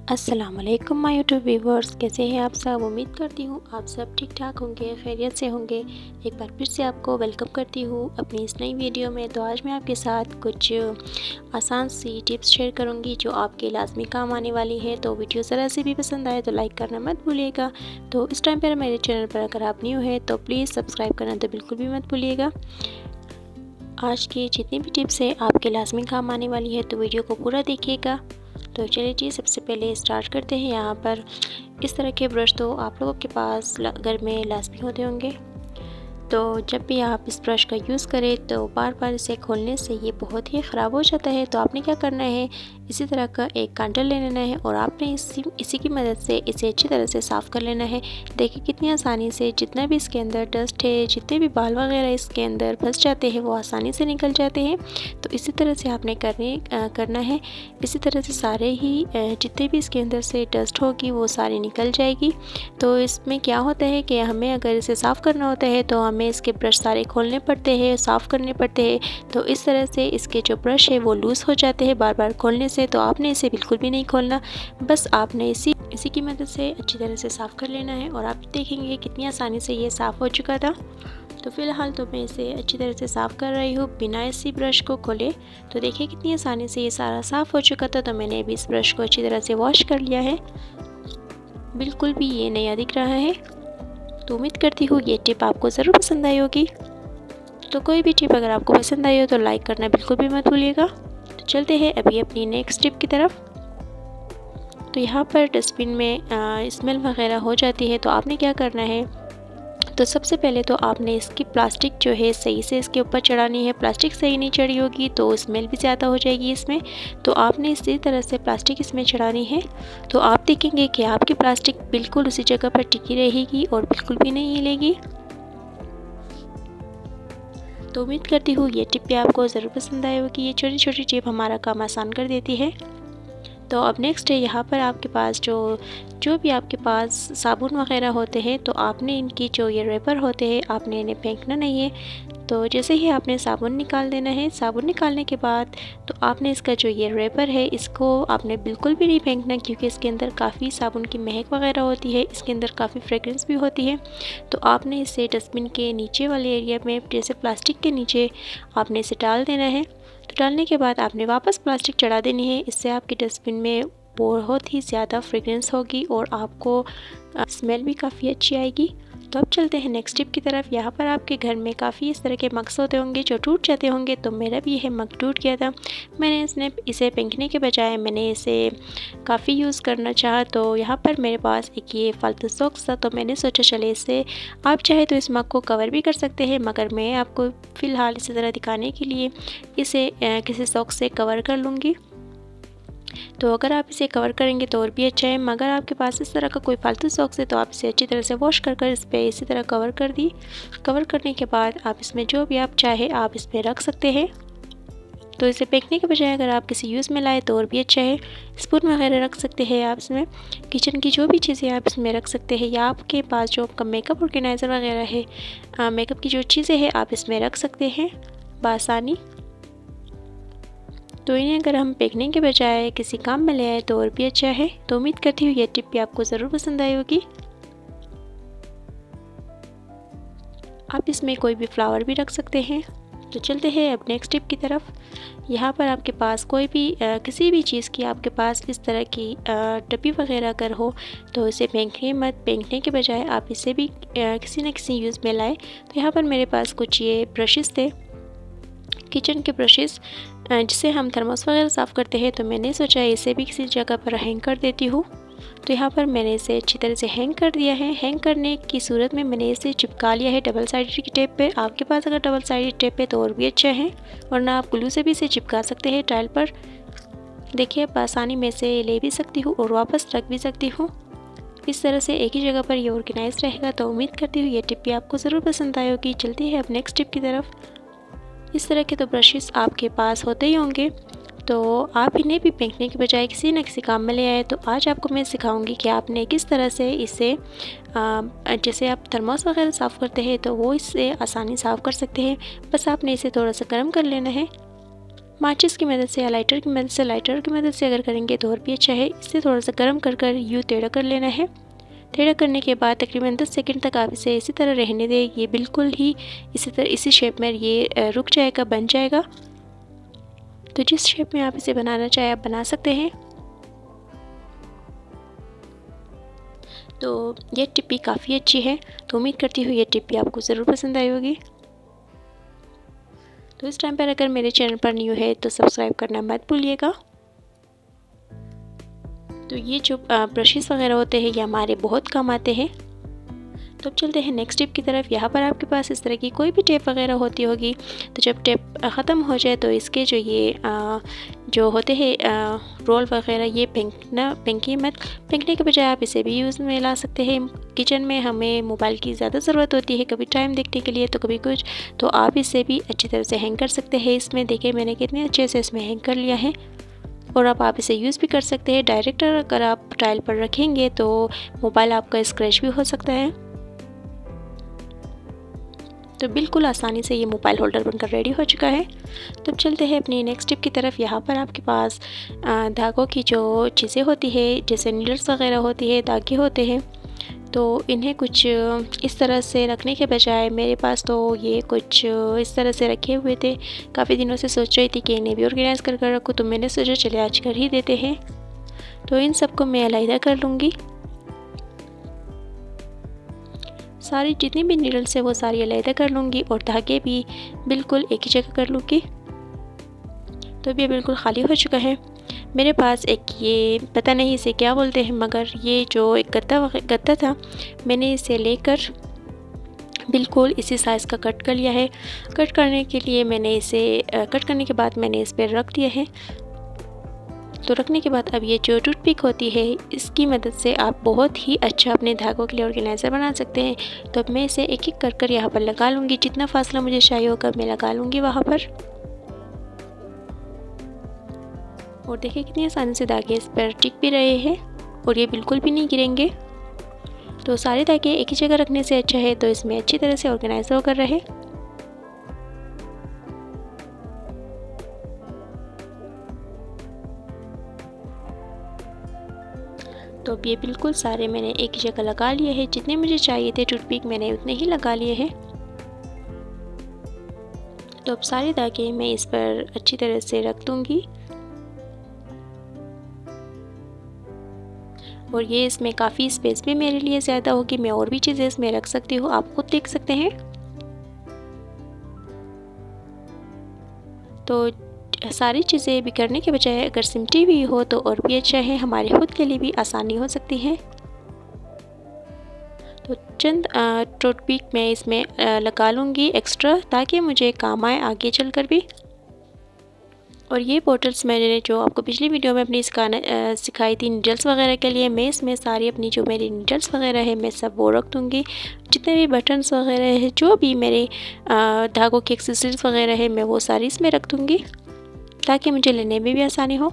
अस्सलाम वालेकुम my YouTube viewers, कैसे हैं आप सब। उम्मीद करती हूँ आप सब ठीक ठाक होंगे, खैरियत से होंगे। एक बार फिर से आपको वेलकम करती हूँ अपनी इस नई वीडियो में। तो आज मैं आपके साथ कुछ आसान सी टिप्स शेयर करूँगी जो आपके लाजमी काम आने वाली है। तो वीडियो ज़रा से भी पसंद आए तो लाइक करना मत भूलिएगा। तो इस टाइम पर मेरे चैनल पर अगर आप न्यू है तो प्लीज़ सब्सक्राइब करना तो बिल्कुल भी मत भूलिएगा। आज की जितनी भी टिप्स है आपके लाजमी काम आने वाली है, तो वीडियो को पूरा देखिएगा। तो चलिए जी, सबसे पहले स्टार्ट करते हैं। यहाँ पर इस तरह के ब्रश तो आप लोगों के पास घर में लाजमी होते होंगे। तो जब भी आप इस ब्रश का यूज़ करें तो बार बार इसे खोलने से ये बहुत ही ख़राब हो जाता है। तो आपने क्या करना है, इसी तरह का एक कांटा ले लेना है और आपने इसी की मदद से इसे अच्छी तरह से साफ़ कर लेना है। देखिए कितनी आसानी से जितना भी इसके अंदर डस्ट है, जितने भी बाल वगैरह इसके अंदर फंस जाते हैं वो आसानी से निकल जाते हैं। तो इसी तरह से आपने करना है। इसी तरह से सारे ही जितने भी इसके अंदर से डस्ट होगी वो सारी निकल जाएगी। तो इसमें क्या होता है कि हमें अगर इसे साफ़ करना होता है तो हमें इसके ब्रश सारे खोलने पड़ते हैं, साफ़ करने पड़ते हैं। तो इस तरह से इसके जो ब्रश है वो लूज़ हो जाते हैं बार बार खोलने से। तो आपने इसे बिल्कुल भी नहीं खोलना, बस आपने इसी की मदद से अच्छी तरह से साफ़ कर लेना है। और आप देखेंगे कितनी आसानी से ये साफ़ हो चुका था। तो फ़िलहाल तो मैं इसे अच्छी तरह से साफ़ कर रही हूँ बिना इसी ब्रश को खोले। तो देखिए कितनी आसानी से ये सारा साफ़ हो चुका था। तो मैंने अभी इस ब्रश को अच्छी तरह से वॉश कर लिया है, बिल्कुल भी ये नया दिख रहा है। तो उम्मीद करती हूँ ये टिप आपको ज़रूर पसंद आई होगी। तो कोई भी टिप अगर आपको पसंद आई हो तो लाइक करना बिल्कुल भी मत भूलिएगा। तो चलते हैं अभी अपनी नेक्स्ट टिप की तरफ। तो यहाँ पर डस्टबिन में स्मेल वगैरह हो जाती है, तो आपने क्या करना है, तो सबसे पहले तो आपने इसकी प्लास्टिक जो है सही से इसके ऊपर चढ़ानी है। प्लास्टिक सही नहीं चढ़ी होगी तो स्मेल भी ज़्यादा हो जाएगी इसमें। तो आपने इसी तरह से प्लास्टिक इसमें चढ़ानी है। तो आप देखेंगे कि आपकी प्लास्टिक बिल्कुल उसी जगह पर टिकी रहेगी और बिल्कुल भी नहीं हिलेगी। तो उम्मीद करती हूँ ये टिप भी आपको ज़रूर पसंद आई होगी। ये छोटी छोटी टिप हमारा काम आसान कर देती है। तो अब नेक्स्ट है, यहाँ पर आपके पास जो भी आपके पास साबुन वगैरह होते हैं तो आपने इनकी जो ये रैपर होते हैं आपने इन्हें फेंकना नहीं है। तो जैसे ही आपने साबुन निकाल देना है। साबुन निकालने के बाद तो आपने इसका जो ये रैपर है इसको आपने बिल्कुल भी नहीं फेंकना, क्योंकि इसके अंदर काफ़ी साबुन की महक वगैरह होती है, इसके अंदर काफ़ी फ्रेगरेंस भी होती है। तो आपने इसे डस्टबिन के नीचे वाले एरिया में, जैसे प्लास्टिक के नीचे आपने इसे डाल देना है। तो डालने के बाद आपने वापस प्लास्टिक चढ़ा देनी है। इससे आपके डस्टबिन में बहुत ही ज़्यादा फ्रेगरेंस होगी और आपको स्मेल भी काफ़ी अच्छी आएगी। तो अब चलते हैं नेक्स्ट टिप की तरफ। यहाँ पर आपके घर में काफ़ी इस तरह के मग्स होते होंगे जो टूट जाते होंगे। तो मेरा भी यह मग टूट गया था। मैंने इसे फेंकने के बजाय मैंने इसे काफ़ी यूज़ करना चाहा। तो यहाँ पर मेरे पास एक ये फालतू सॉक्स था, तो मैंने सोचा चले इससे आप चाहे तो इस मग को कवर भी कर सकते हैं, मगर मैं आपको फ़िलहाल इसी तरह दिखाने के लिए इसे किसी सॉक्स से कवर कर लूँगी। तो अगर आप इसे कवर करेंगे तो और भी अच्छा है, मगर आपके पास इस तरह का कोई फालतू सॉक्स है तो आप इसे अच्छी तरह से वॉश कर इस पर इसी तरह कवर कर दी। कवर करने के बाद आप इसमें जो भी आप चाहे आप इसमें रख सकते हैं। तो इसे फेंकने के बजाय अगर आप किसी यूज़ में लाए तो और भी अच्छा है। स्पून वगैरह रख सकते हैं आप इसमें, किचन की जो भी चीज़ें आप इसमें रख सकते हैं, या आपके पास जो आपका मेकअप ऑर्गेनाइज़र वगैरह है, मेकअप की जो चीज़ें हैं आप इसमें रख सकते हैं बआसानी। तो इन्हें अगर हम फेंकने के बजाय किसी काम में ले आए तो और भी अच्छा है। तो उम्मीद करती हूँ ये टिप भी आपको ज़रूर पसंद आई होगी। आप इसमें कोई भी फ्लावर भी रख सकते हैं। तो चलते हैं अब नेक्स्ट टिप की तरफ। यहाँ पर आपके पास कोई भी किसी भी चीज़ की आपके पास इस तरह की डब्बी वगैरह अगर हो तो इसे फेंकने मत। फेंकने के बजाय आप इसे भी किसी न किसी यूज़ में लाए। तो यहाँ पर मेरे पास कुछ ये ब्रशेस थे, किचन के ब्रशेस, जिसे हम थर्मोस वगैरह साफ़ करते हैं। तो मैंने सोचा इसे भी किसी जगह पर हैंग कर देती हूँ। तो यहाँ पर मैंने इसे अच्छी तरह से हैंग कर दिया है। हैंग करने की सूरत में मैंने इसे चिपका लिया है डबल साइडेड की टेप पे। आपके पास अगर डबल साइडेड टेप है तो और भी अच्छा है, वरना आप ग्लू से भी इसे चिपका सकते हैं टाइल पर। देखिए आसानी में इसे ले भी सकती हूँ और वापस रख भी सकती हूँ। इस तरह से एक ही जगह पर ये ऑर्गेनाइज रहेगा। तो उम्मीद करती हूँ ये टिप भी आपको ज़रूर पसंद आई होगी। चलती है अब नेक्स्ट टिप की तरफ। इस तरह के तो ब्रशेस आपके पास होते ही होंगे, तो आप इन्हें भी फेंकने के बजाय किसी न किसी काम में ले आए। तो आज आपको मैं सिखाऊंगी कि आपने किस तरह से इसे जैसे आप थर्मोस वगैरह साफ़ करते हैं तो वो इससे आसानी साफ़ कर सकते हैं। बस आपने इसे थोड़ा सा गर्म कर लेना है। माचिस की मदद से या लाइटर की मदद से अगर करेंगे तो और भी अच्छा है। इसे थोड़ा सा गर्म कर यूँ टेढ़ा कर लेना है। टेढ़ा करने के बाद तकरीबन 10 सेकंड तक आप इसे इसी तरह रहने दें। ये बिल्कुल ही इसी शेप में ये रुक जाएगा, बन जाएगा। तो जिस शेप में आप इसे बनाना चाहें आप बना सकते हैं। तो ये टिप भी काफ़ी अच्छी है, तो उम्मीद करती हूँ ये टिप भी आपको ज़रूर पसंद आई होगी। तो इस टाइम पर अगर मेरे चैनल पर न्यू है तो सब्सक्राइब करना मत भूलिएगा। तो ये जो ब्रशेस वगैरह होते हैं ये हमारे बहुत काम आते हैं। तो अब चलते हैं नेक्स्ट टिप की तरफ। यहाँ पर आपके पास इस तरह की कोई भी टेप वगैरह होती होगी, तो जब टेप ख़त्म हो जाए तो इसके जो होते हैं रोल वगैरह ये फेंकिए मत। फेंकने के बजाय आप इसे भी यूज़ में ला सकते हैं। किचन में हमें मोबाइल की ज़्यादा ज़रूरत होती है, कभी टाइम देखने के लिए तो कभी कुछ, तो आप इसे भी अच्छी तरह से हैंग कर सकते हैं। इसमें देखिए मैंने कितने अच्छे से इसमें हैंग कर लिया है। और अब आप इसे यूज़ भी कर सकते हैं। डायरेक्ट अगर आप टाइल पर रखेंगे तो मोबाइल आपका स्क्रैच भी हो सकता है। तो बिल्कुल आसानी से ये मोबाइल होल्डर बनकर रेडी हो चुका है। तो अब चलते हैं अपनी नेक्स्ट टिप की तरफ। यहाँ पर आपके पास धागों की जो चीज़ें होती है, जैसे नीडल्स वगैरह होती है, धागे होते हैं, तो इन्हें कुछ इस तरह से रखने के बजाय मेरे पास तो ये कुछ इस तरह से रखे हुए थे। काफ़ी दिनों से सोच रही थी कि इन्हें भी ऑर्गेनाइज़ कर रखूँ, तो मैंने सोचा चले आज कर ही देते हैं। तो इन सबको मैं अलग कर लूँगी। सारी जितनी भी नीडल्स है वो सारी अलग कर लूँगी और धागे भी बिल्कुल एक ही जगह कर लूँगी। तो अब ये बिल्कुल खाली हो चुका है। मेरे पास एक ये पता नहीं इसे क्या बोलते हैं, मगर ये जो एक गत्ता था, मैंने इसे लेकर बिल्कुल इसी साइज़ का कट कर लिया है। कट करने के लिए मैंने इसे कट करने के बाद मैंने इस पर रख दिया है। तो रखने के बाद अब ये जो टूथपिक होती है इसकी मदद से आप बहुत ही अच्छा अपने धागों के लिए ऑर्गेनाइज़र बना सकते हैं। तो अब मैं इसे एक एक कर यहाँ पर लगा लूँगी। जितना फासला मुझे चाहिए होगा मैं लगा लूँगी वहाँ पर। और देखिए कितनी आसानी से धागे इस पर टिक भी रहे हैं और ये बिल्कुल भी नहीं गिरेंगे। तो सारे धागे एक ही जगह रखने से अच्छा है तो इसमें अच्छी तरह से ऑर्गेनाइज़ होकर रहे। तो अब ये बिल्कुल सारे मैंने एक ही जगह लगा लिए हैं। जितने मुझे चाहिए थे टूथपिक मैंने उतने ही लगा लिए हैं। तो अब सारे धागे मैं इस पर अच्छी तरह से रख दूँगी। और ये इसमें काफ़ी स्पेस भी मेरे लिए ज़्यादा होगी, मैं और भी चीज़ें इसमें रख सकती हूँ, आप खुद देख सकते हैं। तो सारी चीज़ें बिखरने के बजाय अगर सिमटी हुई हो तो और भी अच्छा है, हमारे खुद के लिए भी आसानी हो सकती है। तो चंद टूथपिक मैं इसमें लगा लूँगी एक्स्ट्रा, ताकि मुझे काम आए आगे चलकर भी। और ये बॉटल्स मैंने जो आपको पिछली वीडियो में अपनी सिखाई थी नीडल्स वगैरह के लिए, मैं इसमें सारी अपनी जो मेरी नीडल्स वगैरह है मैं सब वो रख दूँगी। जितने भी बटन्स वगैरह है, जो भी मेरे धागों की एक्सेसरीज वगैरह है, मैं वो सारी इसमें रख दूँगी ताकि मुझे लेने में भी आसानी हो।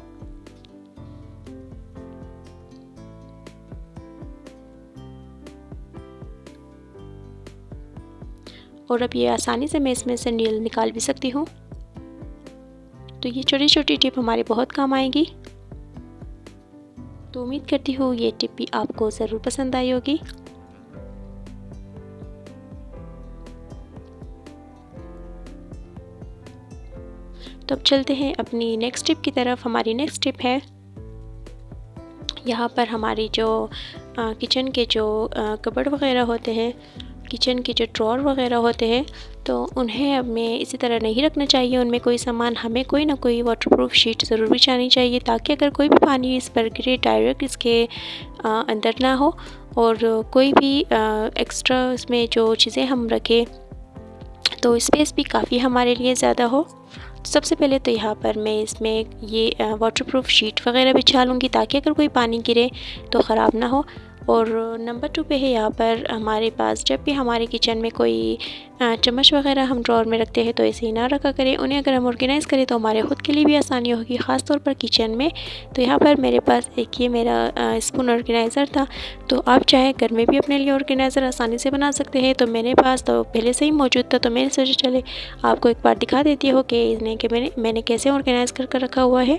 और अब ये आसानी से मैं इसमें से नीडल निकाल भी सकती हूँ। तो ये छोटी छोटी टिप हमारे बहुत काम आएगी। तो उम्मीद करती हूँ ये टिप भी आपको ज़रूर पसंद आई होगी। तो अब चलते हैं अपनी नेक्स्ट टिप की तरफ। हमारी नेक्स्ट टिप है, यहाँ पर हमारी जो किचन के जो कबर्ड वगैरह होते हैं, किचन के जो ड्रॉर वगैरह होते हैं, तो उन्हें हमें इसी तरह नहीं रखना चाहिए। उनमें कोई सामान हमें कोई ना कोई वाटरप्रूफ शीट ज़रूर बिछानी चाहिए, ताकि अगर कोई भी पानी इस पर गिरे डायरेक्ट इसके अंदर ना हो। और कोई भी एक्स्ट्रा इसमें जो चीज़ें हम रखें तो स्पेस भी काफ़ी हमारे लिए ज़्यादा हो। सबसे पहले तो यहाँ पर मैं इसमें ये वाटरप्रूफ शीट वगैरह बिछा लूँगी, ताकि अगर कोई पानी गिरे तो ख़राब ना हो। और नंबर 2 पे है यहाँ पर हमारे पास जब भी हमारे किचन में कोई चम्मच वगैरह हम ड्रॉर में रखते हैं तो ऐसे ही ना रखा करें। उन्हें अगर हम ऑर्गेनाइज़ करें तो हमारे खुद के लिए भी आसानी होगी, ख़ास तौर पर किचन में। तो यहाँ पर मेरे पास एक ये मेरा स्पून ऑर्गेनाइज़र था। तो आप चाहे घर में भी अपने लिए ऑर्गेनाइज़र आसानी से बना सकते हैं। तो मेरे पास तो पहले से ही मौजूद था, तो मैंने सोचा चले आपको एक बार दिखा देती हूँ कि इन्हें कि मैंने कैसे ऑर्गेनाइज़ कर रखा हुआ है।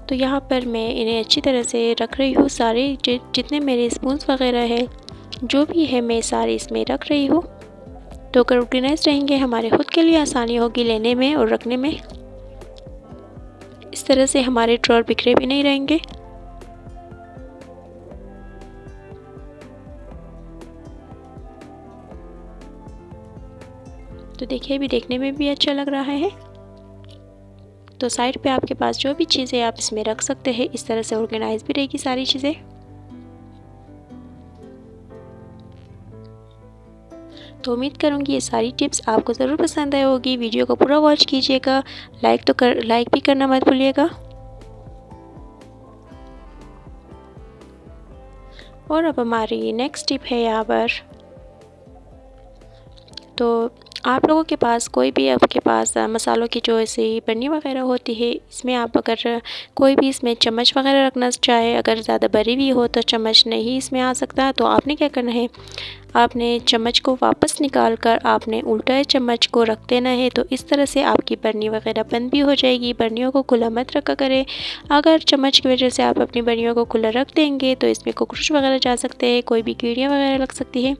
तो यहाँ पर मैं इन्हें अच्छी तरह से रख रही हूँ। सारे जितने मेरे स्पून्स वगैरह है जो भी है मैं सारे इसमें रख रही हूँ। तो अगर ऑर्गेनाइज रहेंगे हमारे खुद के लिए आसानी होगी लेने में और रखने में। इस तरह से हमारे ड्रॉर बिखरे भी नहीं रहेंगे। तो देखिए अभी देखने में भी अच्छा लग रहा है। तो साइड पे आपके पास जो भी चीज़ें आप इसमें रख सकते हैं, इस तरह से ऑर्गेनाइज भी रहेगी सारी चीज़ें। तो उम्मीद करूँगी ये सारी टिप्स आपको ज़रूर पसंद आई होगी। वीडियो को पूरा वॉच कीजिएगा, लाइक भी करना मत भूलिएगा। और अब हमारी नेक्स्ट टिप है यहाँ पर। तो आप लोगों के पास कोई भी आपके पास मसालों की जो ऐसी पन्नी वगैरह होती है, इसमें आप अगर कोई भी इसमें चम्मच वगैरह रखना चाहे, अगर ज़्यादा बड़ी भी हो तो चम्मच नहीं इसमें आ सकता। तो आपने क्या करना है, आपने चम्मच को वापस निकाल कर आपने उल्टा चम्मच को रख देना है। तो इस तरह से आपकी बर्नी वगैरह बंद भी हो जाएगी। बर्नियों को खुला मत रखा करें। अगर चम्मच की वजह से आप अपनी बर्नियों को खुला रख देंगे तो इसमें कॉकरोच वगैरह जा सकते हैं, कोई भी कीड़ियाँ वगैरह लग सकती है।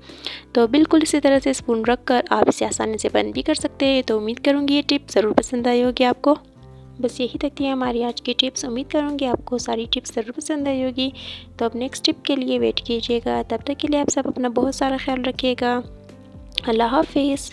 तो बिल्कुल इसी तरह से स्पून रख कर आप इसे आसानी से बंद भी कर सकते हैं। तो उम्मीद करूँगी ये टिप ज़रूर पसंद आई होगी आपको। बस यही तक थी हमारी आज की टिप्स। उम्मीद करूँगी आपको सारी टिप्स ज़रूर पसंद आई होगी। तो अब नेक्स्ट टिप के लिए वेट कीजिएगा। तब तक के लिए आप सब अपना बहुत सारा ख्याल रखिएगा। अल्लाह हाफिज़।